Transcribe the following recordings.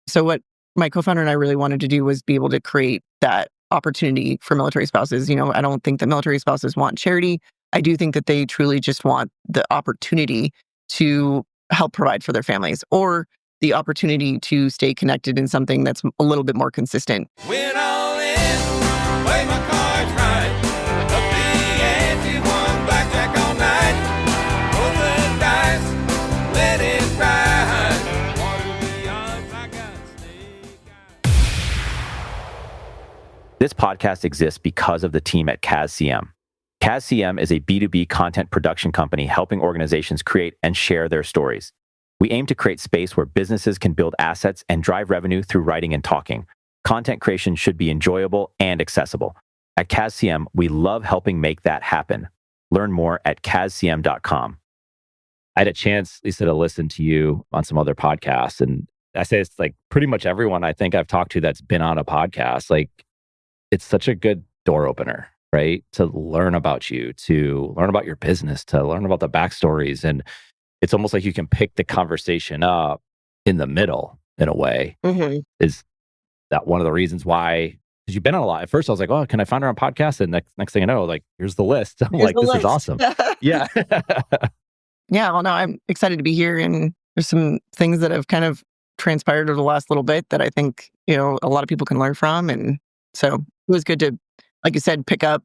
So what my co-founder and I really wanted to do was be able to create that opportunity for military spouses. I don't think that military spouses want charity. I do think that they truly just want the opportunity to help provide for their families or the opportunity to stay connected in something that's a little bit more consistent. Win all in, play my cards right. Up the ante, one blackjack all night. Roll the dice, let it ride. Water the odds, I got snake eyes. This podcast exists because of the team at CASCM. CASCM is a B2B content production company helping organizations create and share their stories. We aim to create space where businesses can build assets and drive revenue through writing and talking. Content creation should be enjoyable and accessible. At CASCM, we love helping make that happen. Learn more at cascm.com. I had a chance, Lisa, to listen to you on some other podcasts. And I say it's like pretty much everyone I think I've talked to that's been on a podcast. Like, it's such a good door opener, right? To learn about you, to learn about your business, to learn about the backstories. And it's almost like you can pick the conversation up in the middle in a way. Mm-hmm. Is that one of the reasons why? Because you've been on a lot. At first, I was like, oh, can I find her on podcast? And next thing I know, like, here's the list. I'm like, this is awesome. Yeah. Yeah. Well, no, I'm excited to be here. And there's some things that have kind of transpired over the last little bit that I think, a lot of people can learn from. And so it was good to, like you said, pick up,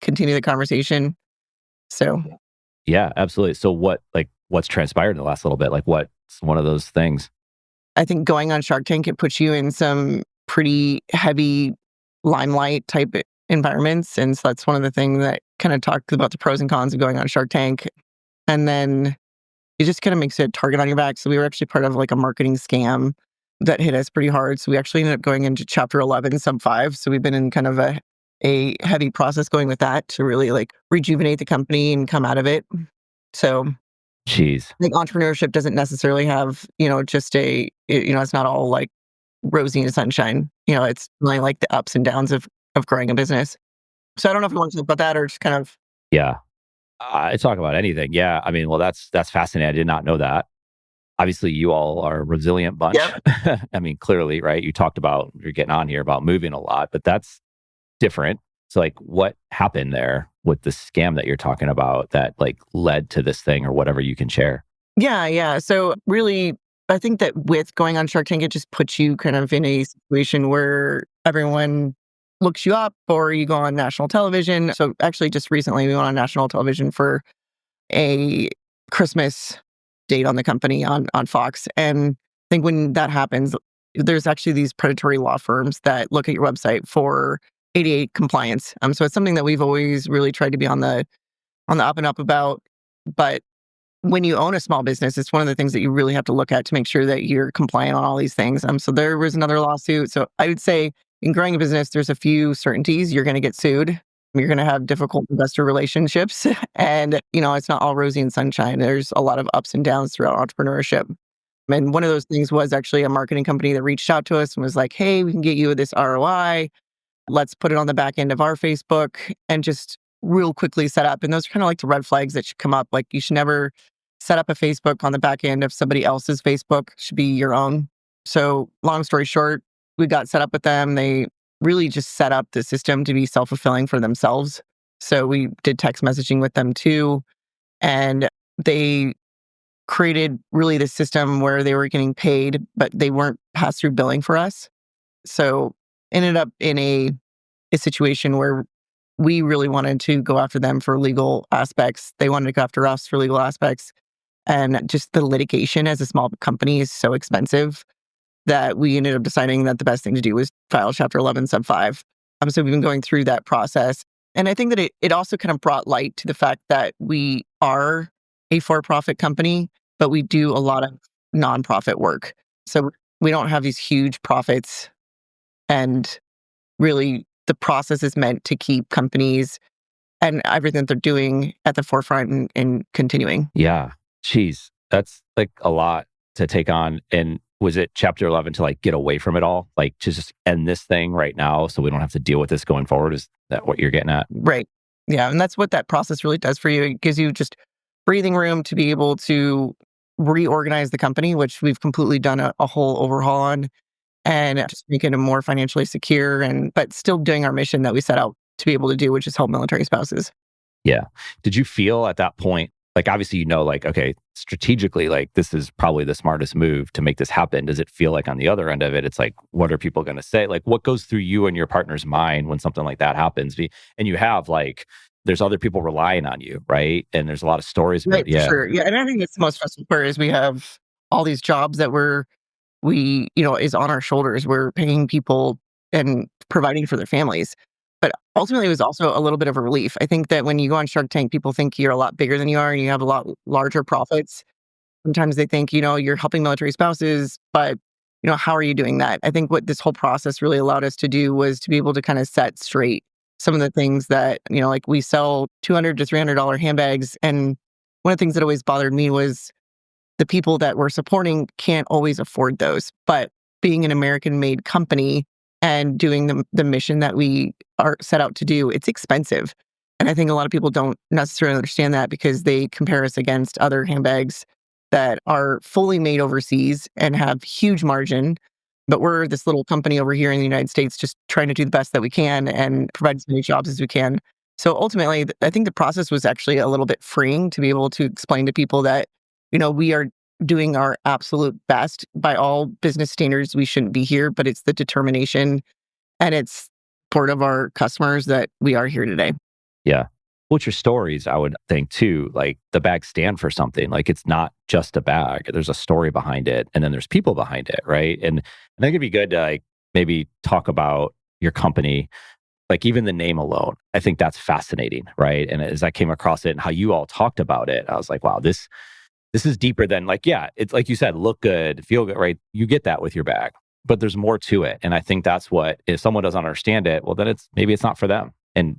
continue the conversation. So. Yeah, absolutely. So what's transpired in the last little bit? Like, what's one of those things? I think going on Shark Tank, it puts you in some pretty heavy limelight type environments. And so that's one of the things that kind of talks about the pros and cons of going on Shark Tank. And then it just kind of makes it a target on your back. So we were actually part of like a marketing scam that hit us pretty hard. So we actually ended up going into chapter 11, sub 5. So we've been in kind of a heavy process going with that to really like rejuvenate the company and come out of it. So Jeez. I think entrepreneurship doesn't necessarily have, just it's not all like rosy and sunshine. It's really like the ups and downs of growing a business. So I don't know if you want to talk about that or just kind of. Yeah. I talk about anything. Yeah. I mean, well, that's fascinating. I did not know that. Obviously, you all are a resilient bunch. Yep. I mean, clearly, right? You talked about, you're getting on here about moving a lot, but that's different. So like, what happened there with the scam that you're talking about that like led to this thing or whatever you can share? Yeah. So really, I think that with going on Shark Tank, it just puts you kind of in a situation where everyone looks you up or you go on national television. So actually just recently we went on national television for a Christmas date on the company on Fox. And I think when that happens, there's actually these predatory law firms that look at your website for ADA compliance. So it's something that we've always really tried to be on the up and up about. But when you own a small business, it's one of the things that you really have to look at to make sure that you're compliant on all these things. So there was another lawsuit. So I would say in growing a business, there's a few certainties. You're going to get sued. You're going to have difficult investor relationships. And, it's not all rosy and sunshine. There's a lot of ups and downs throughout entrepreneurship. And one of those things was actually a marketing company that reached out to us and was like, hey, we can get you this ROI. Let's put it on the back end of our Facebook and just real quickly set up. And those are kind of like the red flags that should come up. Like you should never set up a Facebook on the back end of somebody else's Facebook. It should be your own. So long story short, we got set up with them. They really just set up the system to be self-fulfilling for themselves. So we did text messaging with them too. And they created really the system where they were getting paid, but they weren't pass-through billing for us. So ended up in a situation where we really wanted to go after them for legal aspects. They wanted to go after us for legal aspects. And just the litigation as a small company is so expensive that we ended up deciding that the best thing to do was file Chapter 11, Sub 5. So we've been going through that process. And I think that it also kind of brought light to the fact that we are a for-profit company, but we do a lot of nonprofit work. So we don't have these huge profits. And really, the process is meant to keep companies and everything that they're doing at the forefront and continuing. Yeah. Geez, that's like a lot to take on. And was it Chapter 11 to like get away from it all? Like to just end this thing right now so we don't have to deal with this going forward? Is that what you're getting at? Right. Yeah. And that's what that process really does for you. It gives you just breathing room to be able to reorganize the company, which we've completely done a whole overhaul on. and just make it a more financially secure but still doing our mission that we set out to be able to do, which is help military spouses. Yeah. Did you feel at that point, like obviously, like, okay, strategically, like this is probably the smartest move to make this happen. Does it feel like on the other end of it, it's like, what are people going to say? Like what goes through you and your partner's mind when something like that happens? And you have like, there's other people relying on you, right? And there's a lot of stories about, Right, for sure. Yeah, and I think that's the most stressful part is we have all these jobs that is on our shoulders. We're paying people and providing for their families. But ultimately, it was also a little bit of a relief. I think that when you go on Shark Tank, people think you're a lot bigger than you are and you have a lot larger profits. Sometimes they think, you're helping military spouses, but, how are you doing that? I think what this whole process really allowed us to do was to be able to kind of set straight some of the things that, like we sell $200 to $300 handbags. And one of the things that always bothered me was the people that we're supporting can't always afford those. But being an American-made company and doing the mission that we are set out to do, it's expensive. And I think a lot of people don't necessarily understand that because they compare us against other handbags that are fully made overseas and have huge margin. But we're this little company over here in the United States just trying to do the best that we can and provide as many jobs as we can. So ultimately, I think the process was actually a little bit freeing to be able to explain to people that, we are doing our absolute best. By all business standards, we shouldn't be here, but it's the determination and it's part of our customers that we are here today. yeah. What's your stories, I would think too, like the bags stand for something. Like it's not just a bag. There's a story behind it. And then there's people behind it, right? And I think it'd be good to like maybe talk about your company, like even the name alone. I think that's fascinating, right? And as I came across it and how you all talked about it, I was like, wow, this is deeper than like, yeah, it's like you said, look good, feel good, right? You get that with your bag, but there's more to it. And I think that's what, if someone doesn't understand it, well, then maybe it's not for them. And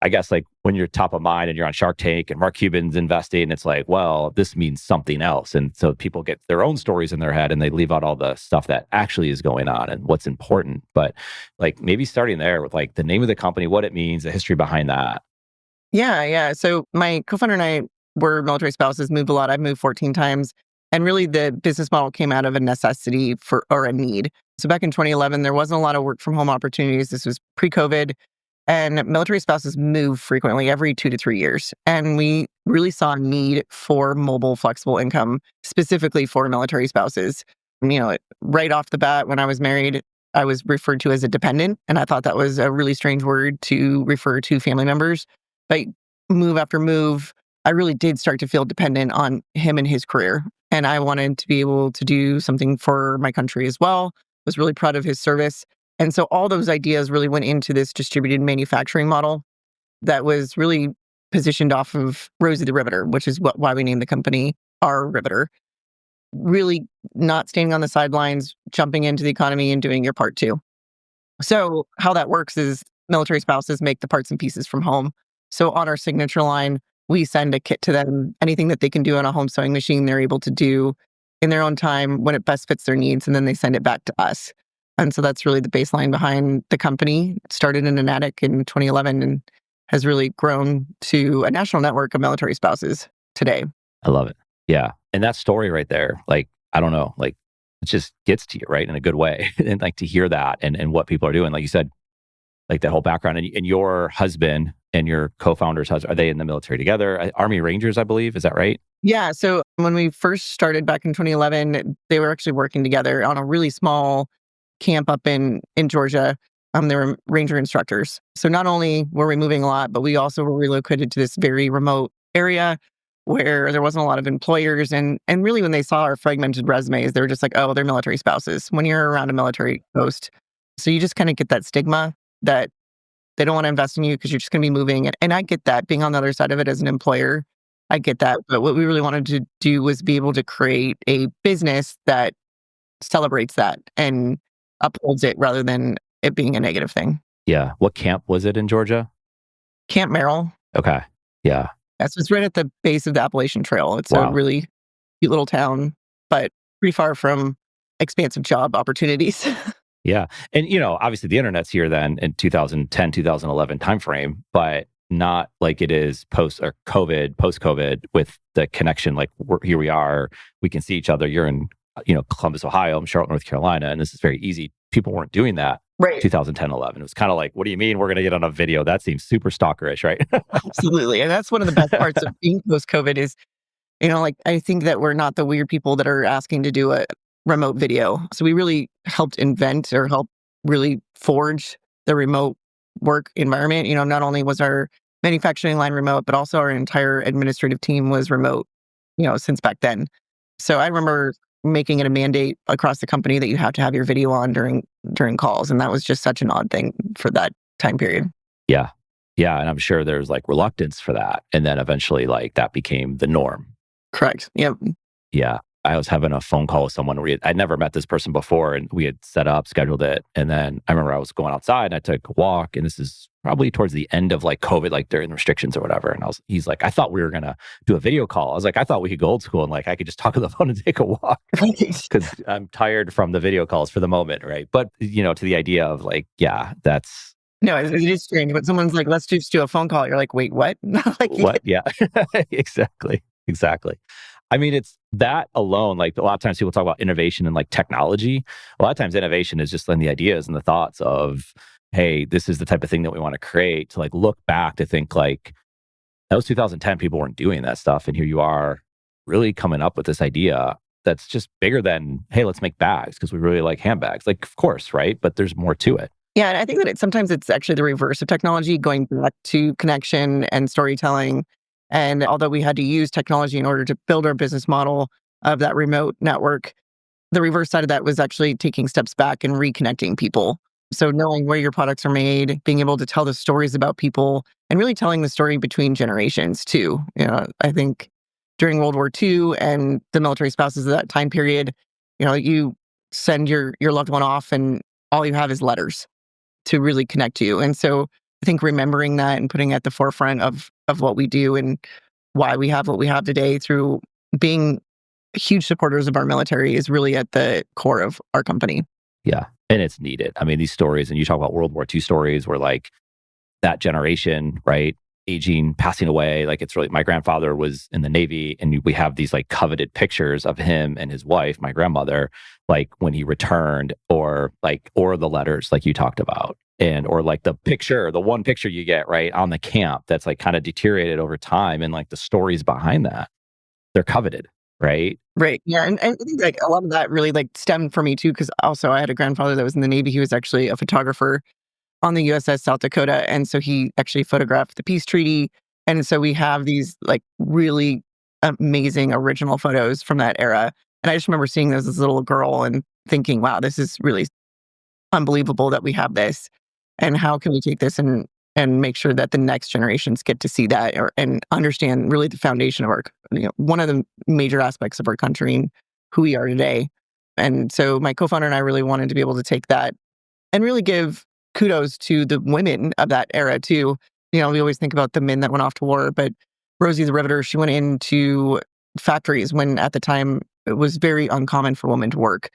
I guess like when you're top of mind and you're on Shark Tank and Mark Cuban's investing, it's like, well, this means something else. And so people get their own stories in their head and they leave out all the stuff that actually is going on and what's important. But like maybe starting there with like the name of the company, what it means, the history behind that. Yeah, yeah. So my co-founder and I were military spouses, moved a lot. I've moved 14 times. And really the business model came out of a necessity or a need. So back in 2011, there wasn't a lot of work from home opportunities. This was pre-COVID. And military spouses move frequently every 2 to 3 years. And we really saw a need for mobile, flexible income, specifically for military spouses. Right off the bat, when I was married, I was referred to as a dependent. And I thought that was a really strange word to refer to family members. But move after move, I really did start to feel dependent on him and his career. And I wanted to be able to do something for my country as well. Was really proud of his service. And so all those ideas really went into this distributed manufacturing model that was really positioned off of Rosie the Riveter, which is why we named the company R.Riveter. Really not standing on the sidelines, jumping into the economy and doing your part too. So how that works is military spouses make the parts and pieces from home. So on our signature line, we send a kit to them. Anything that they can do on a home sewing machine, they're able to do in their own time when it best fits their needs, and then they send it back to us. And so that's really the baseline behind the company. It started in an attic in 2011 and has really grown to a national network of military spouses today. I love it. Yeah. And that story right there, like, I don't know, like it just gets to you, right? In a good way. And like to hear that and what people are doing, like you said, like that whole background and your husband and your co-founder's husband, are they in the military together? Army Rangers, I believe. Is that right? Yeah. So when we first started back in 2011, they were actually working together on a really small camp up in Georgia. They were Ranger instructors. So not only were we moving a lot, but we also were relocated to this very remote area where there wasn't a lot of employers. And really when they saw our fragmented resumes, they were just like, oh, they're military spouses when you're around a military post. So you just kind of get that stigma that they don't want to invest in you because you're just going to be moving. And I get that being on the other side of it as an employer. I get that. But what we really wanted to do was be able to create a business that celebrates that and upholds it rather than it being a negative thing. Yeah. What camp was it in Georgia? Camp Merrill. Okay. Yeah. So it's right at the base of the Appalachian Trail. It's a really cute little town, but pretty far from expansive job opportunities. Yeah. And, obviously the internet's here then in 2010, 2011 timeframe, but not like it is post COVID with the connection. Like here we are, we can see each other. You're in, Columbus, Ohio, I'm Charlotte, North Carolina, and this is very easy people weren't doing that. Right. 2010, 11. It was kind of like, what do you mean we're going to get on a video? That seems super stalkerish, right? Absolutely. And that's one of the best parts of being post-COVID is, like, I think that we're not the weird people that are asking to do a remote video. So we really helped invent or help really forge the remote work environment. Not only was our manufacturing line remote, but also our entire administrative team was remote, since back then. So I remember making it a mandate across the company that you have to have your video on during calls. And that was just such an odd thing for that time period. Yeah. Yeah. And I'm sure there's like reluctance for that. And then eventually like that became the norm. Correct. Yep. Yeah. I was having a phone call with someone. I'd never met this person before, and we had scheduled it. And then I remember I was going outside and I took a walk, and this is probably towards the end of like COVID, like during restrictions or whatever. And he's like, I thought we were going to do a video call. I was like, I thought we could go old school and like I could just talk on the phone and take a walk because I'm tired from the video calls for the moment. Right. But, to the idea of like, yeah, that's. No, it is strange. But someone's like, let's just do a phone call. You're like, wait, what? Like, what? Yeah, exactly. I mean, it's that alone. Like a lot of times people talk about innovation and like technology. A lot of times innovation is just in the ideas and the thoughts of, hey, this is the type of thing that we want to create, to like look back to think like that was 2010, people weren't doing that stuff. And here you are really coming up with this idea that's just bigger than, hey, let's make bags because we really like handbags. Like, of course, right? But there's more to it. Yeah, and I think that sometimes it's actually the reverse of technology, going back to connection and storytelling. And although we had to use technology in order to build our business model of that remote network, the reverse side of that was actually taking steps back and reconnecting people. So knowing where your products are made, being able to tell the stories about people, and really telling the story between generations too. I think during World War II and the military spouses of that time period, you send your loved one off and all you have is letters to really connect to you. And so I think remembering that and putting it at the forefront of what we do and why we have what we have today through being huge supporters of our military is really at the core of our company. Yeah. And it's needed. I mean, these stories, and you talk about World War II stories where like that generation, right? Aging, passing away. Like it's really, my grandfather was in the Navy, and we have these like coveted pictures of him and his wife, my grandmother, like when he returned, or the letters like you talked about. Or like the one picture you get right on the camp that's like kind of deteriorated over time, and like the stories behind that, they're coveted, right? Right. Yeah. And I think like a lot of that really like stemmed for me too, because also I had a grandfather that was in the Navy. He was actually a photographer on the USS South Dakota. And so he actually photographed the peace treaty. And so we have these like really amazing original photos from that era. And I just remember seeing those as a little girl and thinking, wow, this is really unbelievable that we have this. And how can we take this and make sure that the next generations get to see that and understand really the foundation of our, one of the major aspects of our country and who we are today. And so my co-founder and I really wanted to be able to take that and really give kudos to the women of that era too. We always think about the men that went off to war, but Rosie the Riveter, she went into factories when at the time it was very uncommon for women to work,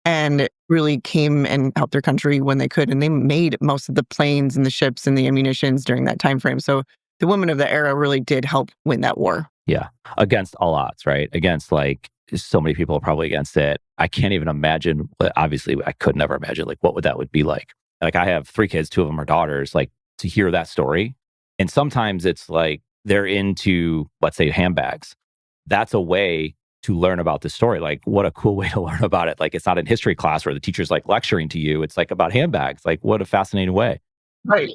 and really came and helped their country when they could. And they made most of the planes and the ships and the ammunitions during that time frame. So the women of the era really did help win that war. Yeah. Against all odds, right? Against like so many people are probably against it. I can't even imagine. Obviously, I could never imagine like what that would be like. Like I have 3 kids, 2 of them are daughters, like to hear that story. And sometimes it's like they're into, let's say, handbags. That's a way to learn about the story. Like what a cool way to learn about it. Like it's not in history class where the teacher's like lecturing to you. It's like about handbags. Like what a fascinating way. Right.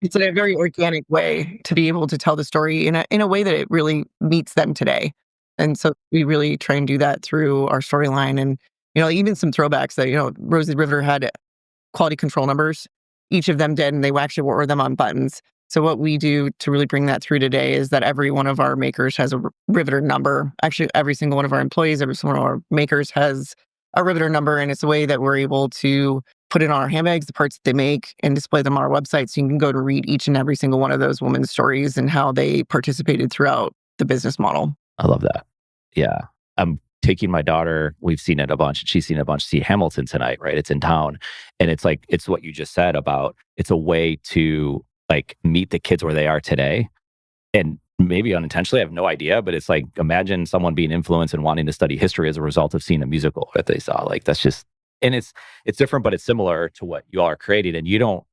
It's in a very organic way to be able to tell the story in a way that it really meets them today. And so we really try and do that through our storyline. And, even some throwbacks that, Rosie the Riveter had quality control numbers. Each of them did, and they actually wore them on buttons. So what we do to really bring that through today is that every one of our makers has a Riveter number. Actually, every single one of our employees, every single one of our makers has a Riveter number. And it's a way that we're able to put it on our handbags, the parts that they make, and display them on our website. So you can go to read each and every single one of those women's stories and how they participated throughout the business model. I love that. Yeah. I'm taking my daughter, we've seen it a bunch, and she's seen it a bunch, see Hamilton tonight, right? It's in town. And it's like, it's what you just said about, it's a way to like meet the kids where they are today. And maybe unintentionally, I have no idea, but it's like, imagine someone being influenced and wanting to study history as a result of seeing a musical that they saw. Like, that's just And it's different, but it's similar to what you all are creating. And you don't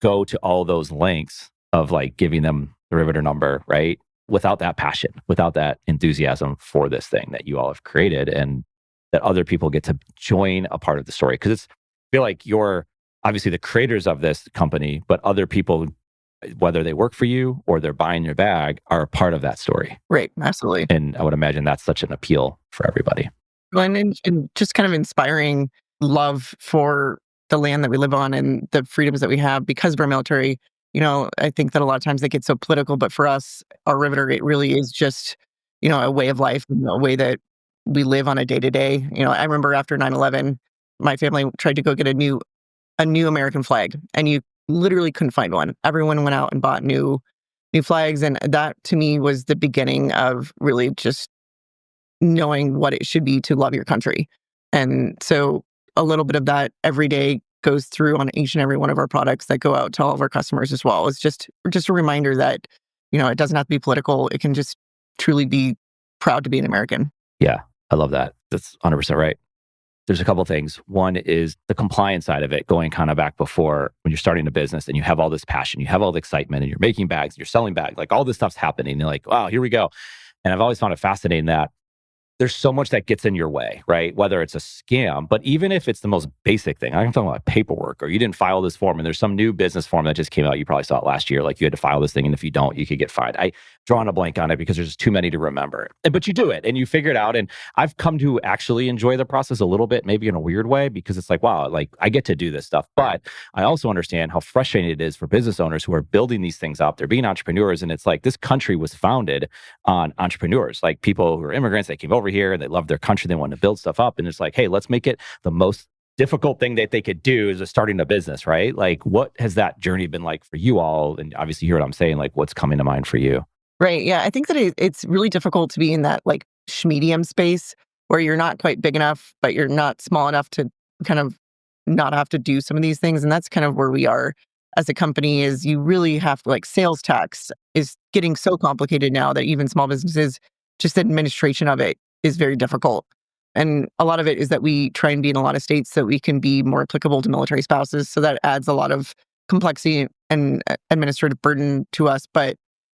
go to all those lengths of like giving them the Riveter number, right? Without that passion, without that enthusiasm for this thing that you all have created, and that other people get to join a part of the story. Because I feel like you're obviously the creators of this company, but other people, whether they work for you or they're buying your bag, are a part of that story. Right. Absolutely. And I would imagine that's such an appeal for everybody. Well, and just kind of inspiring love for the land that we live on and the freedoms that we have because of our military. I think that a lot of times they get so political, but for us, our Riveter, it really is just, a way of life, a way that we live on a day to day. I remember after 9/11, my family tried to go get a new American flag, and you literally couldn't find one. Everyone went out and bought new flags, and that to me was the beginning of really just knowing what it should be to love your country. And so a little bit of that every day goes through on each and every one of our products that go out to all of our customers as well. It's just a reminder that, it doesn't have to be political. It can just truly be proud to be an American. Yeah, I love that. That's 100% right. There's a couple of things. One is the compliance side of it, going kind of back before when you're starting a business and you have all this passion, you have all the excitement, and you're making bags, and you're selling bags, like all this stuff's happening. And you're like, wow, here we go. And I've always found it fascinating that there's so much that gets in your way, right? Whether it's a scam, but even if it's the most basic thing, I'm talking about paperwork, or you didn't file this form, and there's some new business form that just came out. You probably saw it last year. Like you had to file this thing, and if you don't, you could get fined. I drawn a blank on it because there's too many to remember. But you do it and you figure it out. And I've come to actually enjoy the process a little bit, maybe in a weird way, because it's like, wow, like I get to do this stuff. But I also understand how frustrating it is for business owners who are building these things up. They're being entrepreneurs. And it's like this country was founded on entrepreneurs, like people who are immigrants. They came over here and they love their country. They want to build stuff up. And it's like, hey, let's make it the most difficult thing that they could do is starting a business, right? Like, what has that journey been like for you all? And obviously, you hear what I'm saying, like what's coming to mind for you? Right. Yeah. I think that it's really difficult to be in that like medium space where you're not quite big enough, but you're not small enough to kind of not have to do some of these things. And that's kind of where we are as a company. Is you really have to, like, sales tax is getting so complicated now that even small businesses, just the administration of it is very difficult. And a lot of it is that we try and be in a lot of states so we can be more applicable to military spouses. So that adds a lot of complexity and administrative burden to us. But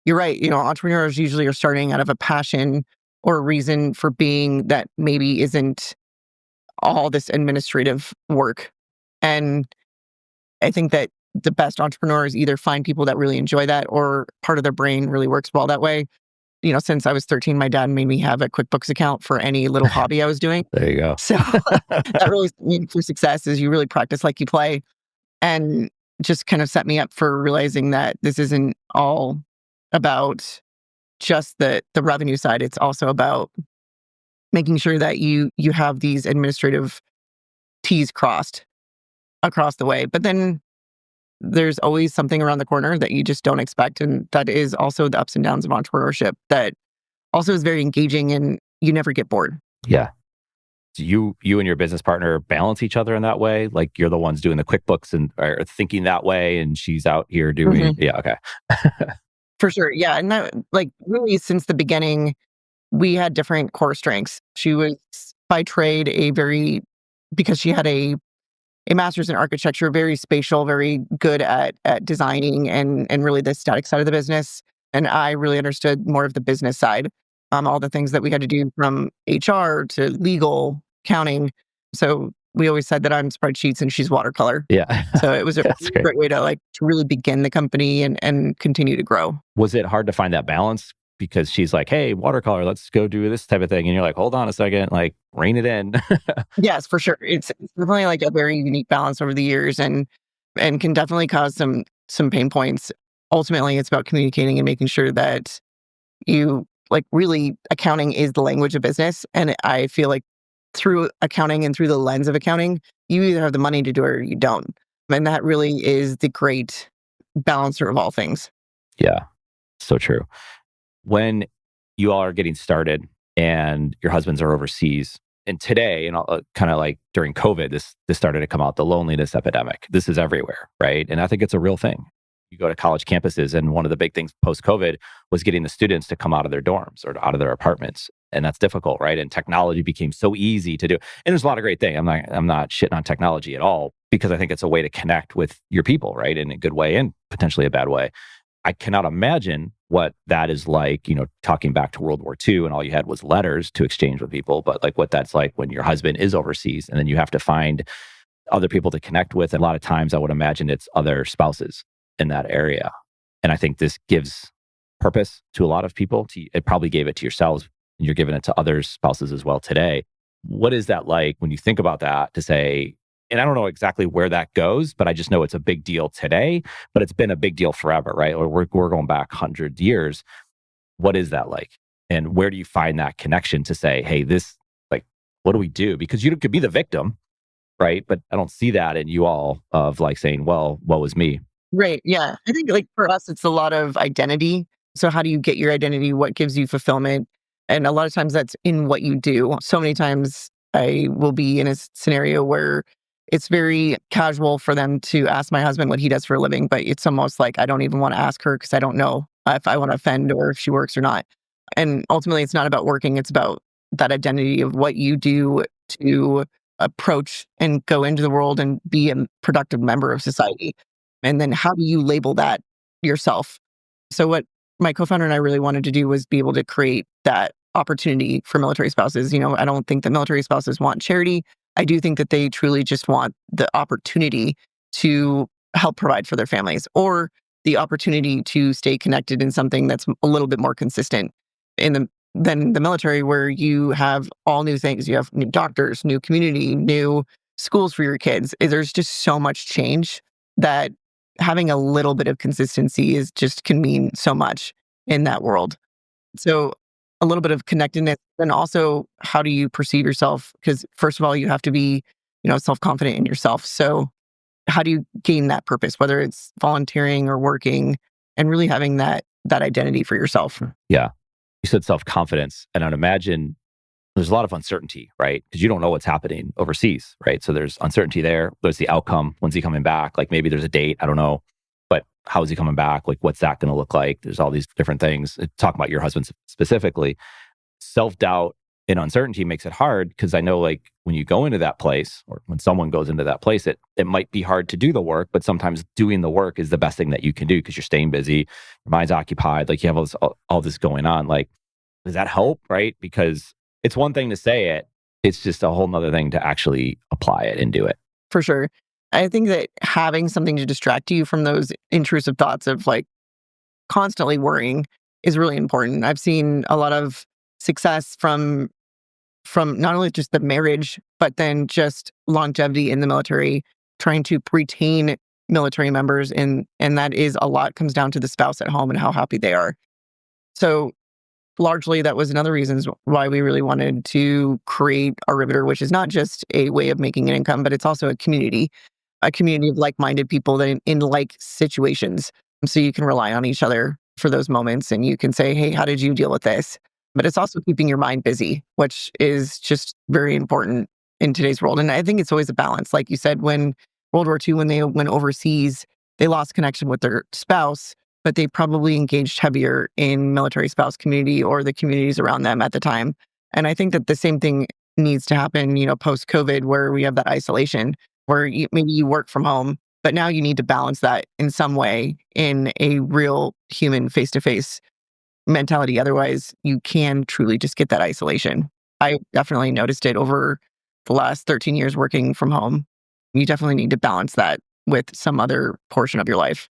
you're right. Entrepreneurs usually are starting out of a passion or a reason for being that maybe isn't all this administrative work. And I think that the best entrepreneurs either find people that really enjoy that, or part of their brain really works well that way. Since I was 13, my dad made me have a QuickBooks account for any little hobby I was doing. There you go. So that really, for success is you really practice like you play, and just kind of set me up for realizing that this isn't all about just the revenue side. It's also about making sure that you have these administrative T's crossed across the way. But then there's always something around the corner that you just don't expect. And that is also the ups and downs of entrepreneurship that also is very engaging, and you never get bored. Yeah. Do you and your business partner balance each other in that way? Like you're the ones doing the QuickBooks and are thinking that way, and she's out here doing, yeah, okay. For sure. Yeah. And that, like, really since the beginning, we had different core strengths. She was by trade because she had a master's in architecture, very spatial, very good at designing and really the static side of the business. And I really understood more of the business side, all the things that we had to do from HR to legal, accounting. So we always said that I'm spreadsheets and she's watercolor. Yeah. So it was a great way to really begin the company and continue to grow. Was it hard to find that balance? Because she's like, hey, watercolor, let's go do this type of thing. And you're like, hold on a second, like rein it in. Yes, for sure. It's definitely like a very unique balance over the years, and can definitely cause some pain points. Ultimately, it's about communicating and making sure that you, like, really, accounting is the language of business. And I feel like through accounting and through the lens of accounting, you either have the money to do it or you don't. And that really is the great balancer of all things. Yeah, so true. When you all are getting started and your husbands are overseas, and today, kind of like during COVID, this started to come out, the loneliness epidemic. This is everywhere, right? And I think it's a real thing. You go to college campuses, and one of the big things post COVID was getting the students to come out of their dorms or out of their apartments. And that's difficult, right? And technology became so easy to do. And there's a lot of great things. I'm not shitting on technology at all, because I think it's a way to connect with your people, right? In a good way and potentially a bad way. I cannot imagine what that is like, talking back to World War II and all you had was letters to exchange with people, but like what that's like when your husband is overseas and then you have to find other people to connect with. And a lot of times I would imagine it's other spouses in that area. And I think this gives purpose to a lot of people. It probably gave it to yourselves, and you're giving it to others, spouses as well today. What is that like when you think about that to say, and I don't know exactly where that goes, but I just know it's a big deal today, but it's been a big deal forever, right? Or we're going back 100 years. What is that like? And where do you find that connection to say, hey, this, like, what do we do? Because you could be the victim, right? But I don't see that in you all of like saying, well, woe is me. Right. Yeah. I think like for us, it's a lot of identity. So how do you get your identity? What gives you fulfillment? And a lot of times that's in what you do. So many times I will be in a scenario where it's very casual for them to ask my husband what he does for a living, but it's almost like I don't even want to ask her because I don't know if I want to offend or if she works or not. And ultimately, it's not about working. It's about that identity of what you do to approach and go into the world and be a productive member of society. And then how do you label that yourself? So what my co-founder and I really wanted to do was be able to create that opportunity for military spouses. I don't think that military spouses want charity. I do think that they truly just want the opportunity to help provide for their families or the opportunity to stay connected in something that's a little bit more consistent than the military, where you have all new things. You have new doctors, new community, new schools for your kids. There's just so much change that having a little bit of consistency can mean so much in that world. So a little bit of connectedness, and also how do you perceive yourself? Because first of all, you have to be, self-confident in yourself. So how do you gain that purpose, whether it's volunteering or working, and really having that identity for yourself? Yeah. You said self-confidence, and I'd imagine there's a lot of uncertainty, right? Because you don't know what's happening overseas, right? So there's uncertainty there. There's the outcome. When's he coming back? Like maybe there's a date. I don't know. But how is he coming back? Like what's that going to look like? There's all these different things. Talk about your husband specifically. Self-doubt and uncertainty makes it hard, because I know like when you go into that place, or when someone goes into that place, it might be hard to do the work, but sometimes doing the work is the best thing that you can do because you're staying busy, your mind's occupied, like you have all this going on. Like, does that help, right? Because it's one thing to say it, it's just a whole nother thing to actually apply it and do it. For sure. I think that having something to distract you from those intrusive thoughts of like constantly worrying is really important. I've seen a lot of success from not only just the marriage, but then just longevity in the military, trying to retain military members. And that is a lot comes down to the spouse at home and how happy they are. So largely, that was another reasons why we really wanted to create R.Riveter, which is not just a way of making an income, but it's also a community of like-minded people that in like situations. So you can rely on each other for those moments, and you can say, hey, how did you deal with this? But it's also keeping your mind busy, which is just very important in today's world. And I think it's always a balance. Like you said, when World War II, when they went overseas, they lost connection with their spouse, but they probably engaged heavier in military spouse community or the communities around them at the time. And I think that the same thing needs to happen, post-COVID, where we have that isolation, where maybe you work from home, but now you need to balance that in some way in a real human face-to-face mentality. Otherwise, you can truly just get that isolation. I definitely noticed it over the last 13 years working from home. You definitely need to balance that with some other portion of your life.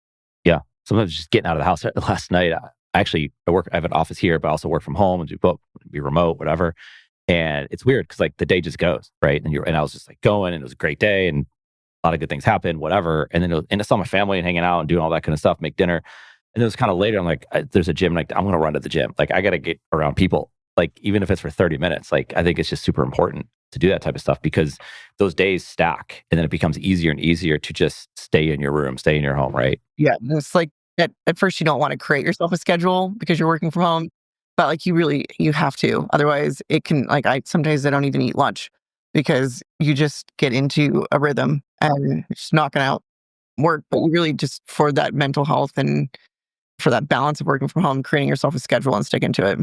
Yeah. Sometimes just getting out of the house. Last night, I have an office here, but I also work from home and do both, be remote, whatever. And it's weird because like the day just goes, right? And I was just like going, and it was a great day, and a lot of good things happened, whatever. And then I saw my family and hanging out and doing all that kind of stuff, make dinner. And it was kind of later. I'm like, there's a gym. Like, I'm going to run to the gym. Like, I got to get around people. Like, even if it's for 30 minutes, like, I think it's just super important to do that type of stuff, because those days stack, and then it becomes easier and easier to just stay in your room, stay in your home, right? Yeah. It's like at first you don't want to create yourself a schedule because you're working from home, but like you have to. Otherwise it can, like, some days I don't even eat lunch because you just get into a rhythm and just knocking out. work, but really just for that mental health and for that balance of working from home, creating yourself a schedule and sticking to it.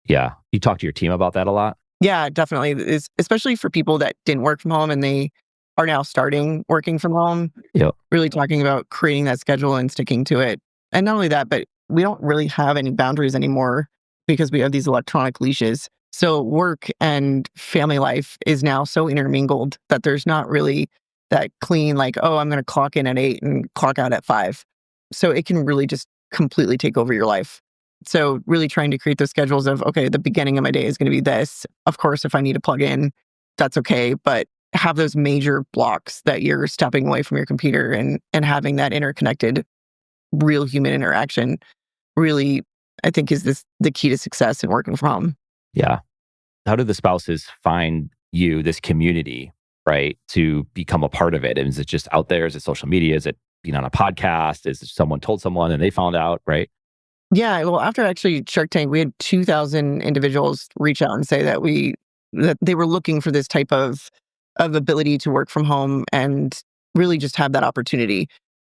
Yeah. You talk to your team about that a lot? Yeah, definitely. Especially for people that didn't work from home and they are now starting working from home, Yep. really talking about creating that schedule and sticking to it. And not only that, but we don't really have any boundaries anymore because we have these electronic leashes. So work and family life is now so intermingled that there's not really that clean, like, oh, I'm going to clock in at 8 and clock out at 5. So it can really just completely take over your life. So really trying to create those schedules of, okay, the beginning of my day is going to be this. Of course, if I need to plug in, that's okay. But have those major blocks that you're stepping away from your computer and having that interconnected real human interaction really, I think, is the key to success in working from home. Yeah. How do the spouses find you, this community, right, to become a part of it? And is it just out there? Is it social media? Is it being on a podcast? Is it someone told someone and they found out, right? Yeah, well, after actually Shark Tank, we had 2,000 individuals reach out and say that they were looking for this type of ability to work from home and really just have that opportunity.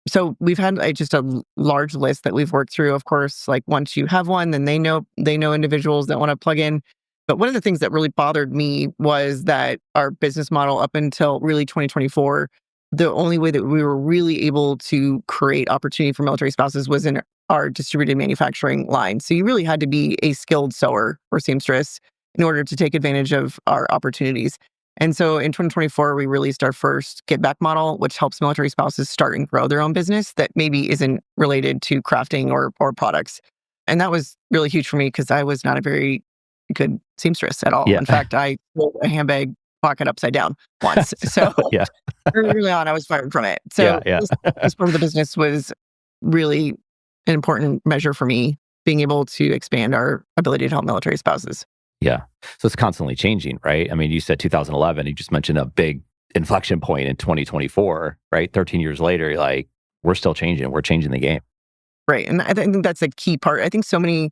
So we've had just a large list that we've worked through. Of course, like once you have one, then they know individuals that want to plug in. But one of the things that really bothered me was that our business model up until really 2024, the only way that we were really able to create opportunity for military spouses was in our distributed manufacturing line. So you really had to be a skilled sewer or seamstress in order to take advantage of our opportunities. And so in 2024, we released our first Get Back model, which helps military spouses start and grow their own business that maybe isn't related to crafting or products. And that was really huge for me because I was not a very good seamstress at all. Yeah. In fact, I pulled a handbag pocket upside down once. So Yeah. early on, I was fired from it. Yeah. So Yeah. this part of the business was really an important measure for me, being able to expand our ability to help military spouses. Yeah. So it's constantly changing, right? I mean, you said 2011, you just mentioned a big inflection point in 2024, right? 13 years later, you're like, we're still changing. We're changing the game. Right. And I think that's a key part. I think so many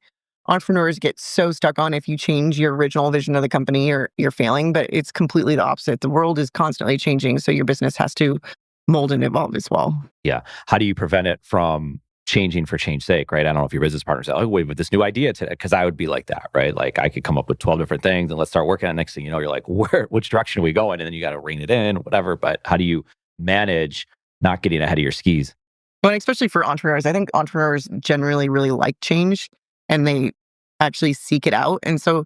entrepreneurs get so stuck on if you change your original vision of the company, you're failing, but it's completely the opposite. The world is constantly changing. So your business has to mold and evolve as well. Yeah. How do you prevent it from changing for change's sake, right? I don't know if your business partner said, oh, wait, with this new idea today, because I would be like that, right? Like I could come up with 12 different things and let's start working on it. Next thing you know, you're like, which direction are we going? And then you got to rein it in, whatever. But how do you manage not getting ahead of your skis? But especially for entrepreneurs, I think entrepreneurs generally really like change and they actually seek it out. And so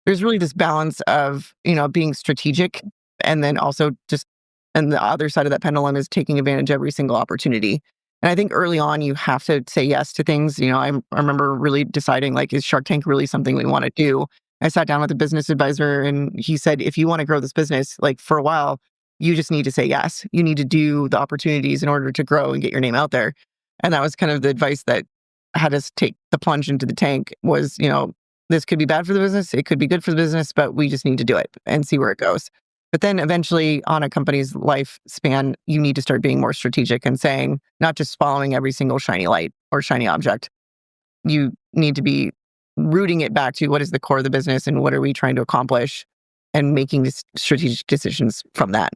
there's really this balance of, being strategic and then also just, and the other side of that pendulum is taking advantage of every single opportunity. And I think early on, you have to say yes to things. I remember really deciding, like, is Shark Tank really something we want to do? I sat down with a business advisor and he said, if you want to grow this business, like for a while, you just need to say yes. You need to do the opportunities in order to grow and get your name out there. And that was kind of the advice that had us take the plunge into the tank was, this could be bad for the business. It could be good for the business, but we just need to do it and see where it goes. But then eventually on a company's lifespan, you need to start being more strategic and saying, not just following every single shiny light or shiny object. You need to be rooting it back to what is the core of the business and what are we trying to accomplish and making these strategic decisions from that.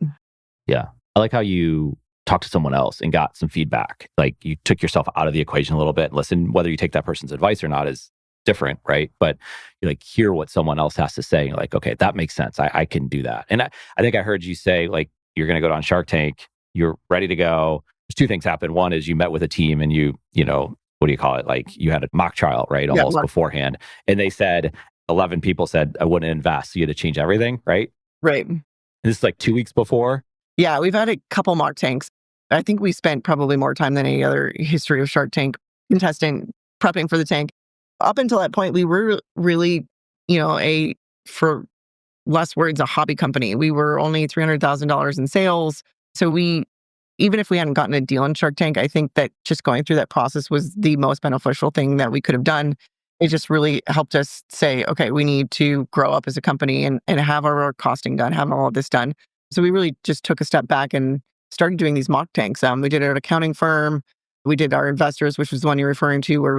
Yeah. I like how you talked to someone else and got some feedback. Like you took yourself out of the equation a little bit. Listen, whether you take that person's advice or not is different, right? But you like hear what someone else has to say. You're like, okay, that makes sense. I can do that. And I think I heard you say like, you're going to go on Shark Tank. You're ready to go. There's two things happen. One is you met with a team and you what do you call it? Like you had a mock trial, right? Almost beforehand. And they said, 11 people said, I wouldn't invest. So you had to change everything, right? Right. And this is like 2 weeks before. Yeah, we've had a couple mock tanks. I think we spent probably more time than any other history of Shark Tank contestant prepping for the tank. Up until that point, we were really, for less words, a hobby company. We were only $300,000 in sales. So even if we hadn't gotten a deal in Shark Tank, I think that just going through that process was the most beneficial thing that we could have done. It just really helped us say, okay, we need to grow up as a company and have our costing done, have all of this done. So we really just took a step back and started doing these mock tanks. We did it at an accounting firm. We did our investors, which was the one you're referring to, where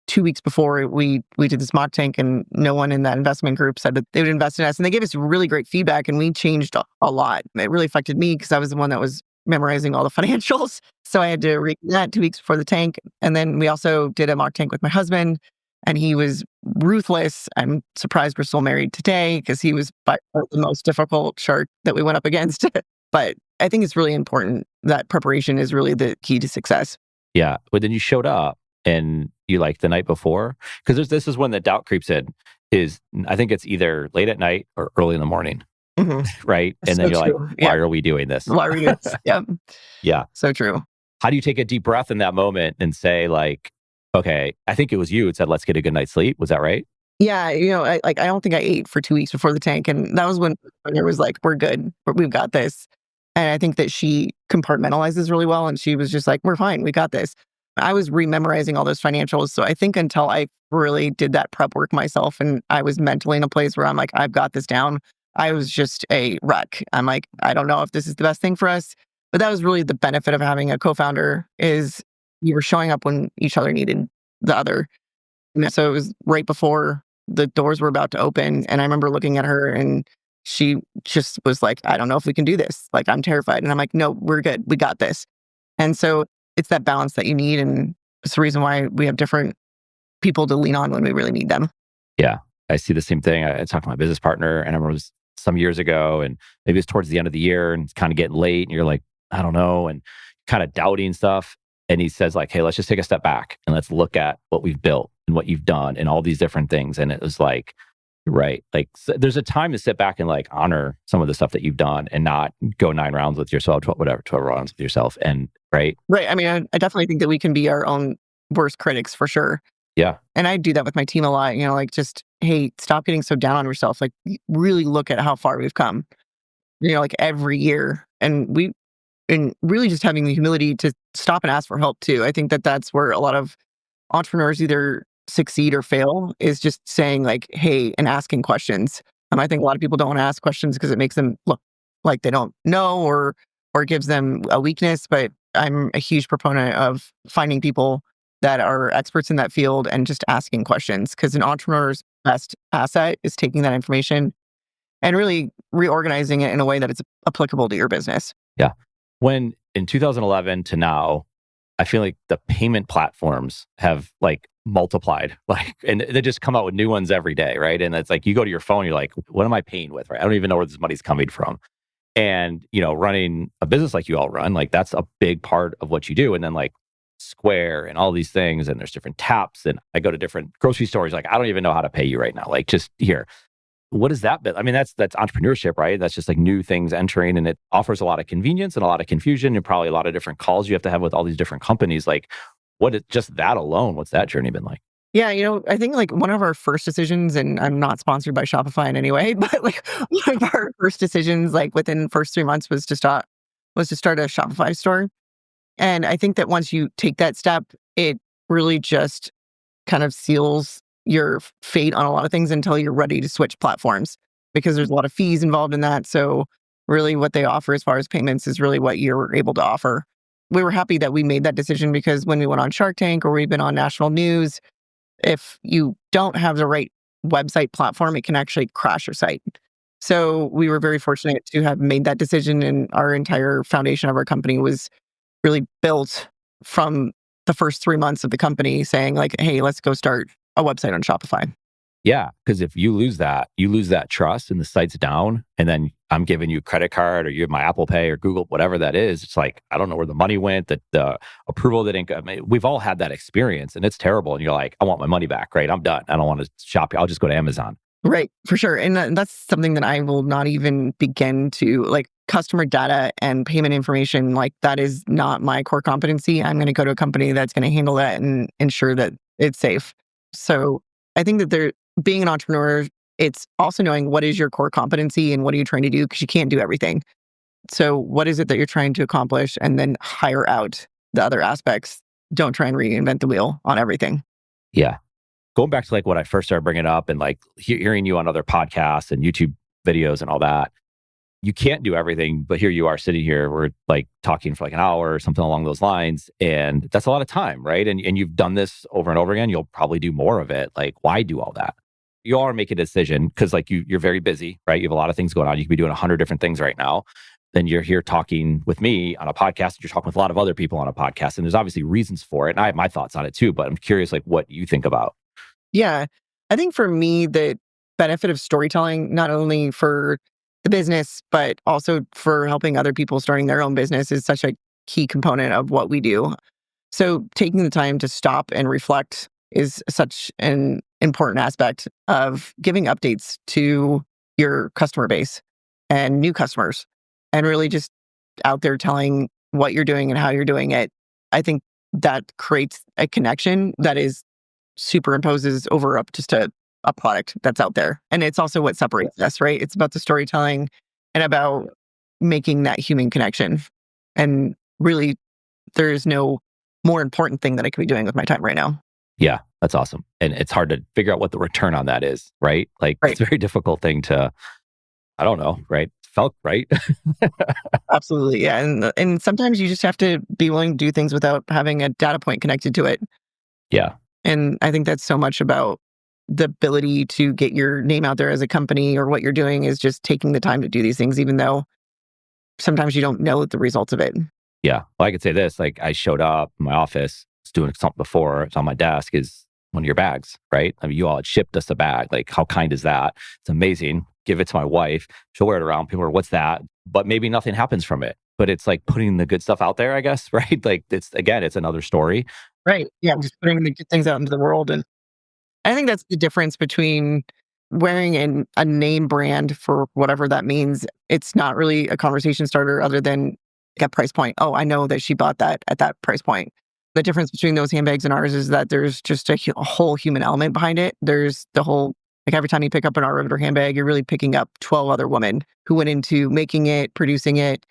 2 weeks before we did this mock tank and no one in that investment group said that they would invest in us. And they gave us really great feedback and we changed a lot. It really affected me because I was the one that was memorizing all the financials. So I had to read that 2 weeks before the tank. And then we also did a mock tank with my husband, and he was ruthless. I'm surprised we're still married today because he was by far the most difficult shark that we went up against. But I think it's really important that preparation is really the key to success. Yeah. But then you showed up and you like the night before, because this is when the doubt creeps in, is I think it's either late at night or early in the morning, Mhm. right? And then So you're like, true. why Yeah. are we doing this? Why are we doing this? Yeah. Yeah. So true. How do you take a deep breath in that moment and say like, okay, I think it was you who said, let's get a good night's sleep. Was that right? Yeah, I don't think I ate for 2 weeks before the tank, and that was when it was like, "We're good. We've got this." And I think that she compartmentalizes really well, and she was just like, "We're fine. We got this." I was rememorizing all those financials, so I think until I really did that prep work myself and I was mentally in a place where I'm like, "I've got this down," I was just a wreck. I'm like, "I don't know if this is the best thing for us." But that was really the benefit of having a co-founder is you were showing up when each other needed the other. And so it was right before the doors were about to open. And I remember looking at her and she just was like, I don't know if we can do this. Like, I'm terrified. And I'm like, no, we're good. We got this. And so it's that balance that you need. And it's the reason why we have different people to lean on when we really need them. Yeah. I see the same thing. I talked to my business partner, and I remember it was some years ago, and maybe it's towards the end of the year and it's kind of getting late and you're like, I don't know, and kind of doubting stuff. And he says like, hey, let's just take a step back and let's look at what we've built and what you've done and all these different things. And it was like, right. Like there's a time to sit back and like honor some of the stuff that you've done and not go 9 rounds with yourself, 12 rounds with yourself. And right. Right. I mean, I definitely think that we can be our own worst critics for sure. Yeah. And I do that with my team a lot, like just, hey, stop getting so down on yourself. Like really look at how far we've come, like every year. And really just having the humility to stop and ask for help too. I think that that's where a lot of entrepreneurs either succeed or fail is just saying like, hey, and asking questions. I think a lot of people don't want to ask questions because it makes them look like they don't know or gives them a weakness. But I'm a huge proponent of finding people that are experts in that field and just asking questions, because an entrepreneur's best asset is taking that information and really reorganizing it in a way that it's applicable to your business. Yeah. When in 2011 to now, I feel like the payment platforms have like multiplied, and they just come out with new ones every day, right? And it's like you go to your phone, you're like, what am I paying with, right? I don't even know where this money's coming from. And, running a business like you all run, like that's a big part of what you do. And then like Square and all these things, and there's different taps. And I go to different grocery stores, like, I don't even know how to pay you right now. Like, just here. What is that bit? I mean, that's entrepreneurship, right? That's just like new things entering, and it offers a lot of convenience and a lot of confusion and probably a lot of different calls you have to have with all these different companies. Like, just that alone, what's that journey been like? Yeah, I think like one of our first decisions, and I'm not sponsored by Shopify in any way, but like one of our first decisions, like within the first 3 months, was to start a Shopify store. And I think that once you take that step, it really just kind of seals your fate on a lot of things until you're ready to switch platforms, because there's a lot of fees involved in that. So really what they offer as far as payments is really what you're able to offer. We were happy that we made that decision, because when we went on Shark Tank or we've been on national news, if you don't have the right website platform, it can actually crash your site. So we were very fortunate to have made that decision, and our entire foundation of our company was really built from the first 3 months of the company saying like, hey, let's go start a website on Shopify. Yeah, because if you lose that trust and the site's down, and then I'm giving you a credit card or you have my Apple Pay or Google, whatever that is, it's like, I don't know where the money went, the approval didn't go. I mean, we've all had that experience and it's terrible. And you're like, I want my money back, right? I'm done. I don't want to shop. I'll just go to Amazon. Right, for sure. And that's something that I will not even begin to, like, customer data and payment information, like that is not my core competency. I'm going to go to a company that's going to handle that and ensure that it's safe. So I think that being an entrepreneur, it's also knowing what is your core competency and what are you trying to do, because you can't do everything. So what is it that you're trying to accomplish, and then hire out the other aspects. Don't try and reinvent the wheel on everything. Yeah. Going back to like what I first started bringing up, and like hearing you on other podcasts and YouTube videos and all that, you can't do everything, but here you are sitting here, we're like talking for like an hour or something along those lines. And that's a lot of time, right? And you've done this over and over again. You'll probably do more of it. Like, why do all that? You all are making a decision because like you're very busy, right? You have a lot of things going on. You could be doing 100 different things right now. then you're here talking with me on a podcast, and you're talking with a lot of other people on a podcast. And there's obviously reasons for it. And I have my thoughts on it too, but I'm curious like what you think about. Yeah. I think for me, the benefit of storytelling, not only for the business, but also for helping other people starting their own business, is such a key component of what we do. So taking the time to stop and reflect is such an important aspect of giving updates to your customer base and new customers, and really just out there telling what you're doing and how you're doing it. I think that creates a connection that is superimposes over up just a product that's out there. And it's also what separates us, right? It's about the storytelling and about making that human connection. And really, there is no more important thing that I could be doing with my time right now. Yeah, that's awesome. And it's hard to figure out what the return on that is, right? Like Right. it's a very difficult thing to, I don't know, right? Felt right. Absolutely. Yeah. And sometimes you just have to be willing to do things without having a data point connected to it. Yeah. And I think that's so much about the ability to get your name out there as a company, or what you're doing is just taking the time to do these things, even though sometimes you don't know the results of it. Yeah. Well, I could say this, like I showed up in my office, was doing something before, it's on my desk is one of your bags, right? I mean, you all had shipped us a bag. Like how kind is that? It's amazing. Give it to my wife. She'll wear it around. People are, what's that? But maybe nothing happens from it. But it's like putting the good stuff out there, I guess, right? Like it's, again, it's another story. Right. Yeah. Just putting the good things out into the world. And I think that's the difference between wearing a name brand for whatever that means. It's not really a conversation starter other than a price point. Oh, I know that she bought that at that price point. The difference between those handbags and ours is that there's just a whole human element behind it. There's the whole, like every time you pick up an R.Riveter handbag, you're really picking up 12 other women who went into making it, producing it,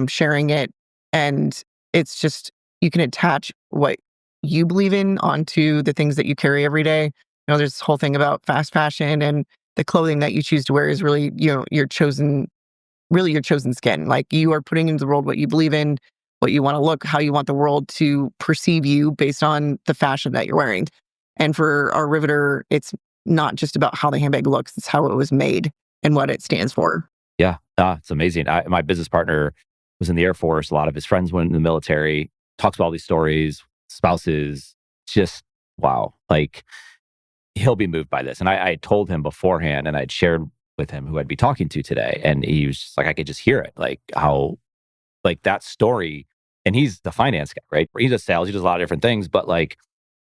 sharing it. And it's just, you can attach what you believe in onto the things that you carry every day. There's this whole thing about fast fashion, and the clothing that you choose to wear is really, really your chosen skin. Like you are putting into the world what you believe in, what you want to look, how you want the world to perceive you based on the fashion that you're wearing. And for our Riveter, it's not just about how the handbag looks, it's how it was made and what it stands for. Yeah. It's amazing. My business partner was in the Air Force. A lot of his friends went in the military, talks about all these stories, spouses, just wow. Like he'll be moved by this. And I told him beforehand, and I'd shared with him who I'd be talking to today. And he was just like, I could just hear it. Like how, like that story. And he's the finance guy, right? He does sales, he does a lot of different things, but like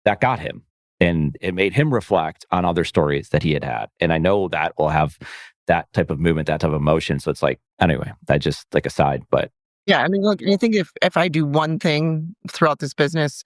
that got him. And it made him reflect on other stories that he had had. And I know that will have that type of movement, that type of emotion. So it's like, anyway, that just like aside, but Yeah, I mean, look, I think if I do one thing throughout this business,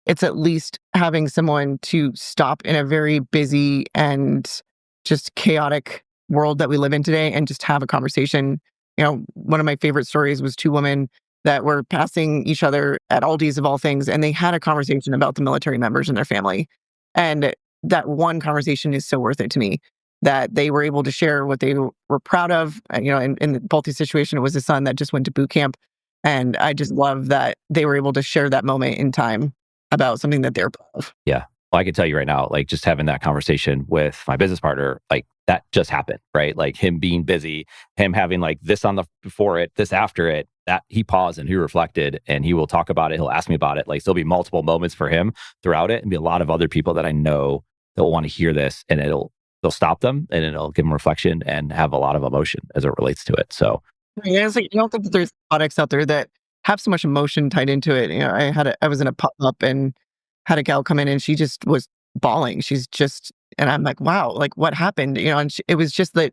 it's at least having someone to stop in a very busy and just chaotic world that we live in today and just have a conversation. One of my favorite stories was two women that were passing each other at Aldi's of all things, and they had a conversation about the military members and their family. And that one conversation is so worth it to me, that they were able to share what they were proud of. In both these situations, it was a son that just went to boot camp. And I just love that they were able to share that moment in time about something that they're proud of. yeah. Well, I can tell you right now, like just having that conversation with my business partner, like that just happened, right? Like him being busy, him having like this on the before it, this after it, that he paused and he reflected, and he will talk about it. He'll ask me about it. Like there'll be multiple moments for him throughout it, and be a lot of other people that I know that will want to hear this, and they'll stop them, and it'll give them reflection and have a lot of emotion as it relates to it. So Yeah, it's like, I don't think that there's products out there that have so much emotion tied into it. I was in a pop-up and had a gal come in, and she just was bawling. And I'm like, wow, like what happened? And it was just the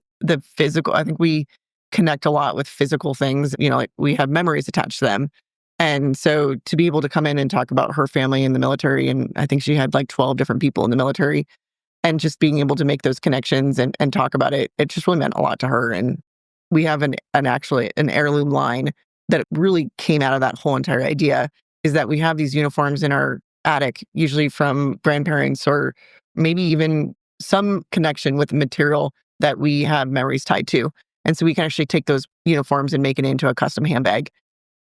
physical. I think we connect a lot with physical things, like we have memories attached to them. And so to be able to come in and talk about her family in the military, and I think she had like 12 different people in the military, and just being able to make those connections and talk about it, it just really meant a lot to her. And we have actually an heirloom line that really came out of that whole entire idea, is that we have these uniforms in our attic, usually from grandparents, or maybe even some connection with the material that we have memories tied to. And so we can actually take those uniforms and make it into a custom handbag.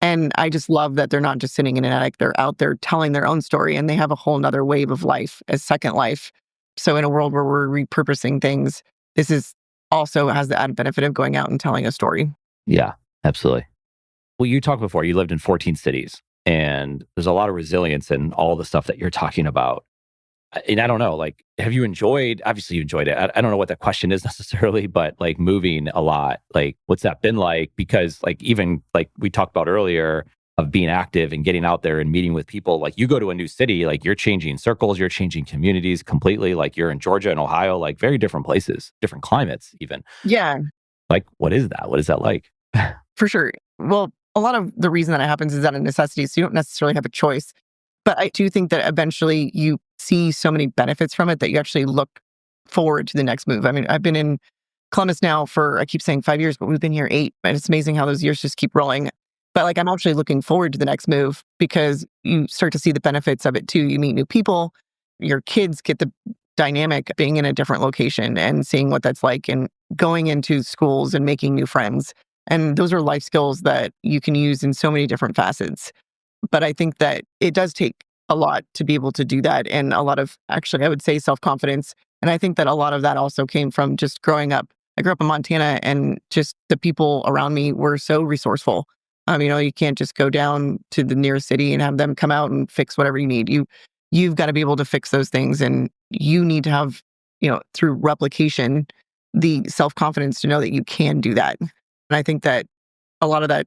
And I just love that they're not just sitting in an attic, they're out there telling their own story, and they have a whole nother wave of life as second life. So in a world where we're repurposing things, this is also has the added benefit of going out and telling a story. yeah. Absolutely. Well, you talked before, you lived in 14 cities, and there's a lot of resilience in all the stuff that you're talking about. And I don't know, like, have you enjoyed, obviously you enjoyed it. I don't know what the question is necessarily, but like moving a lot, like what's that been like? Because like, even like we talked about earlier of being active and getting out there and meeting with people, like you go to a new city, like you're changing circles, you're changing communities completely. Like you're in Georgia and Ohio, like very different places, different climates even. Yeah, Like, what is that? What is that like? for sure. Well, a lot of the reason that it happens is out of necessity. So you don't necessarily have a choice. But I do think that eventually you see so many benefits from it that you actually look forward to the next move. I mean, I've been in Columbus now for, I keep saying 5 years, but we've been here 8. And it's amazing how those years just keep rolling. But like, I'm actually looking forward to the next move because you start to see the benefits of it too. You meet new people, your kids get the dynamic of being in a different location and seeing what that's like and going into schools and making new friends. And those are life skills that you can use in so many different facets. But I think that it does take a lot to be able to do that. And a lot of, actually, I would say self-confidence. And I think that a lot of that also came from just growing up. I grew up in Montana and just the people around me were so resourceful. You can't just go down to the nearest city and have them come out and fix whatever you need. You've got to be able to fix those things. And you need to have, through replication, the self-confidence to know that you can do that. And I think that a lot of that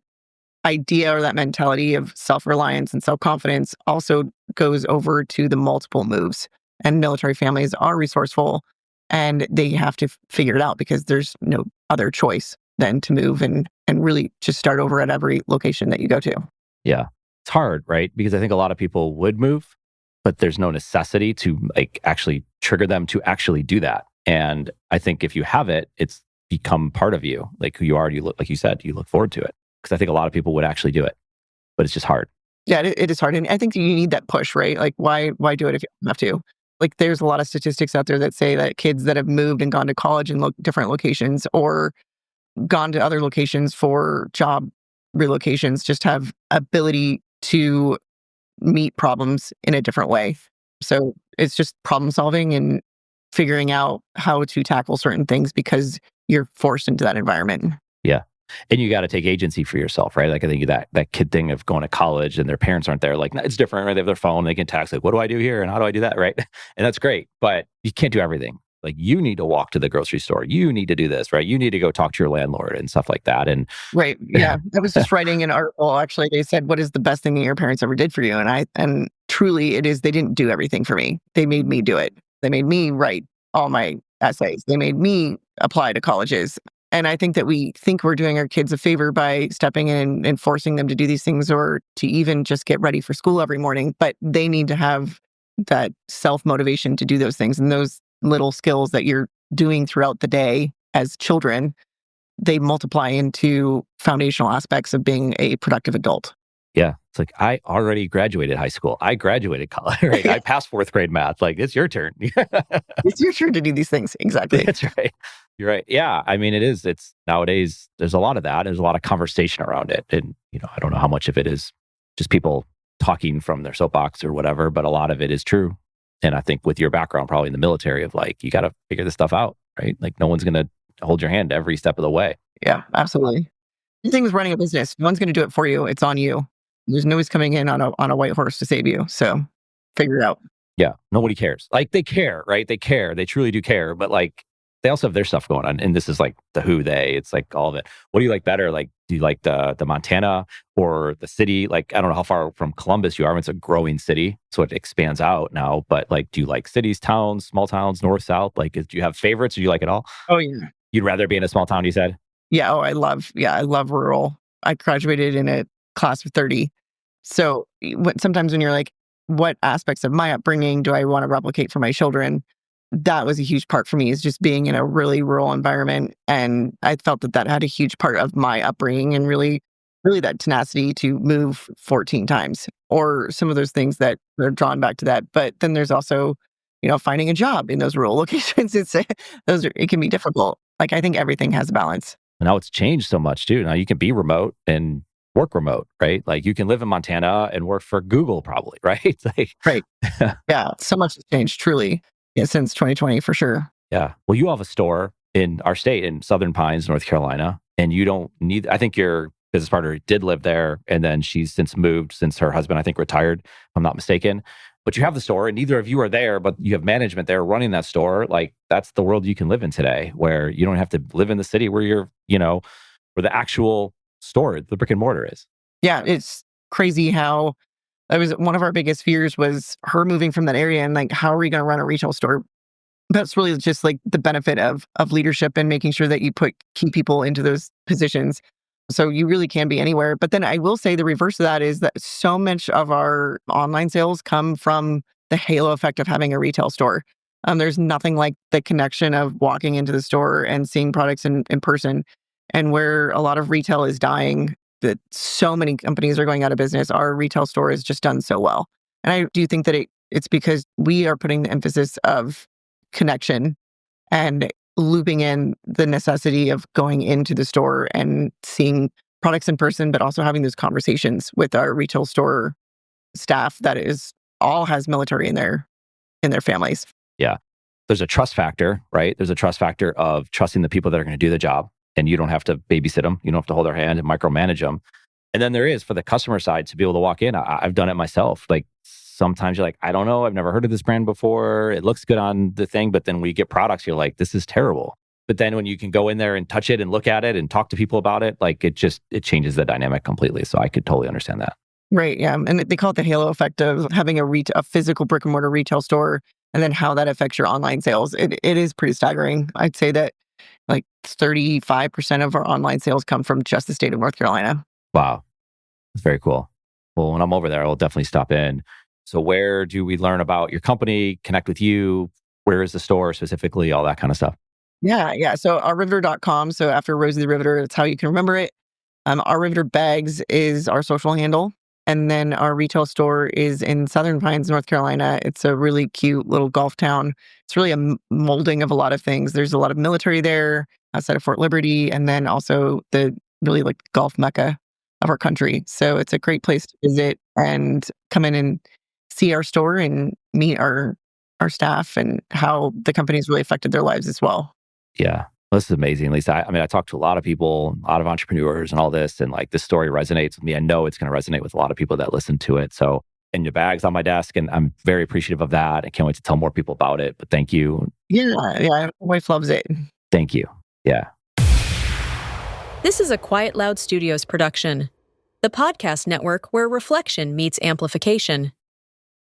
idea or that mentality of self-reliance and self-confidence also goes over to the multiple moves. And military families are resourceful and they have to figure it out because there's no other choice than to move and really just start over at every location that you go to. Yeah. It's hard, right? Because I think a lot of people would move, but there's no necessity to like actually trigger them to actually do that. And I think if you have it, it's become part of you, like who you are. You look, like you said, you look forward to it. Because I think a lot of people would actually do it, but it's just hard. Yeah, it is hard. And I think you need that push, right? Like, why do it if you don't have to? Like, there's a lot of statistics out there that say that kids that have moved and gone to college in different locations or gone to other locations for job relocations just have ability to meet problems in a different way. So it's just problem solving and figuring out how to tackle certain things because you're forced into that environment. Yeah. And you got to take agency for yourself, right? Like I think that kid thing of going to college and their parents aren't there, like it's different, right? They have their phone, they can text, like, what do I do here? And how do I do that, right? And that's great, but you can't do everything. Like you need to walk to the grocery store. You need to do this, right? You need to go talk to your landlord and stuff like that. And right. Yeah. I was just writing an article. Actually, they said, what is the best thing that your parents ever did for you? And truly it is, they didn't do everything for me. They made me do it. They made me write all my essays. They made me apply to colleges. And I think that we think we're doing our kids a favor by stepping in and forcing them to do these things or to even just get ready for school every morning. But they need to have that self-motivation to do those things. And those little skills that you're doing throughout the day as children, they multiply into foundational aspects of being a productive adult. yeah, it's like, I already graduated high school. I graduated college, right? I passed 4th grade math. Like, it's your turn. It's your turn to do these things. Exactly. That's right. You're right. Yeah. I mean, it is. It's nowadays, there's a lot of that. There's a lot of conversation around it. And, I don't know how much of it is just people talking from their soapbox or whatever, but a lot of it is true. And I think with your background, probably in the military, of like, you got to figure this stuff out, right? Like, no one's going to hold your hand every step of the way. Yeah, absolutely. The thing with running a business, no one's going to do it for you. It's on you. There's nobody's coming in on a white horse to save you. So figure it out. Yeah. Nobody cares. Like, they care, right? They care. They truly do care. But like, they also have their stuff going on. And this is like the who they, it's like all of it. What do you like better? Like, do you like the Montana or the city? Like, I don't know how far from Columbus you are. It's a growing city, so it expands out now. But like, do you like cities, towns, small towns, north, south? Like, do you have favorites? Or do you like it all? Oh, yeah. You'd rather be in a small town, you said? Yeah. Oh, I love rural. I graduated in a class of 30. So sometimes when you're like, what aspects of my upbringing do I want to replicate for my children? That was a huge part for me, is just being in a really rural environment. And I felt that had a huge part of my upbringing and really, really that tenacity to move 14 times or some of those things that are drawn back to that. But then there's also, finding a job in those rural locations. It can be difficult. Like, I think everything has a balance. Now it's changed so much too. Now you can be remote and work remote, right? Like, you can live in Montana and work for Google probably, right? It's like, right. Yeah. So much has changed, truly. Yeah, since 2020, for sure. Yeah. Well, you have a store in our state in Southern Pines, North Carolina, and you don't need, I think your business partner did live there. And then she's since moved, since her husband, I think, retired, if I'm not mistaken. But you have the store and neither of you are there, but you have management there running that store. Like, that's the world you can live in today, where you don't have to live in the city where you're, where the actual store, the brick and mortar is. Yeah, it's crazy how that was one of our biggest fears was her moving from that area and like, how are we going to run a retail store? That's really just like the benefit of leadership and making sure that you put key people into those positions. So you really can be anywhere. But then I will say the reverse of that is that so much of our online sales come from the halo effect of having a retail store. There's nothing like the connection of walking into the store and seeing products in person. And where a lot of retail is dying, that so many companies are going out of business, our retail store has just done so well. And I do think that it's because we are putting the emphasis of connection and looping in the necessity of going into the store and seeing products in person, but also having those conversations with our retail store staff that is all has military in their families. Yeah. There's a trust factor, right? There's a trust factor of trusting the people that are going to do the job, and you don't have to babysit them. You don't have to hold their hand and micromanage them. And then there is, for the customer side, to be able to walk in. I've done it myself. Like, sometimes you're like, I don't know, I've never heard of this brand before. It looks good on the thing, but then we get products, you're like, this is terrible. But then when you can go in there and touch it and look at it and talk to people about it, like, it changes the dynamic completely. So I could totally understand that. Right. Yeah. And they call it the halo effect of having a physical brick and mortar retail store and then how that affects your online sales. It is pretty staggering. I'd say that like 35% of our online sales come from just the state of North Carolina. Wow. That's very cool. Well, when I'm over there, I'll definitely stop in. So where do we learn about your company, connect with you? Where is the store specifically? All that kind of stuff. Yeah. Yeah. So R.Riveter.com. So after Rosie the Riveter, that's how you can remember it. R.Riveter Bags is our social handle. And then our retail store is in Southern Pines, North Carolina. It's a really cute little golf town. It's really a molding of a lot of things. There's a lot of military there outside of Fort Liberty, and then also the really like golf mecca of our country. So it's a great place to visit and come in and see our store and meet our staff and how the company's really affected their lives as well. Yeah. Well, this is amazing, Lisa. I mean, I talk to a lot of people, a lot of entrepreneurs and all this, and like, this story resonates with me. I know it's going to resonate with a lot of people that listen to it. So, and your bag's on my desk, and I'm very appreciative of that. I can't wait to tell more people about it, but thank you. Yeah. My wife loves it. Thank you. Yeah. This is a Quiet Loud Studios production, the podcast network where reflection meets amplification.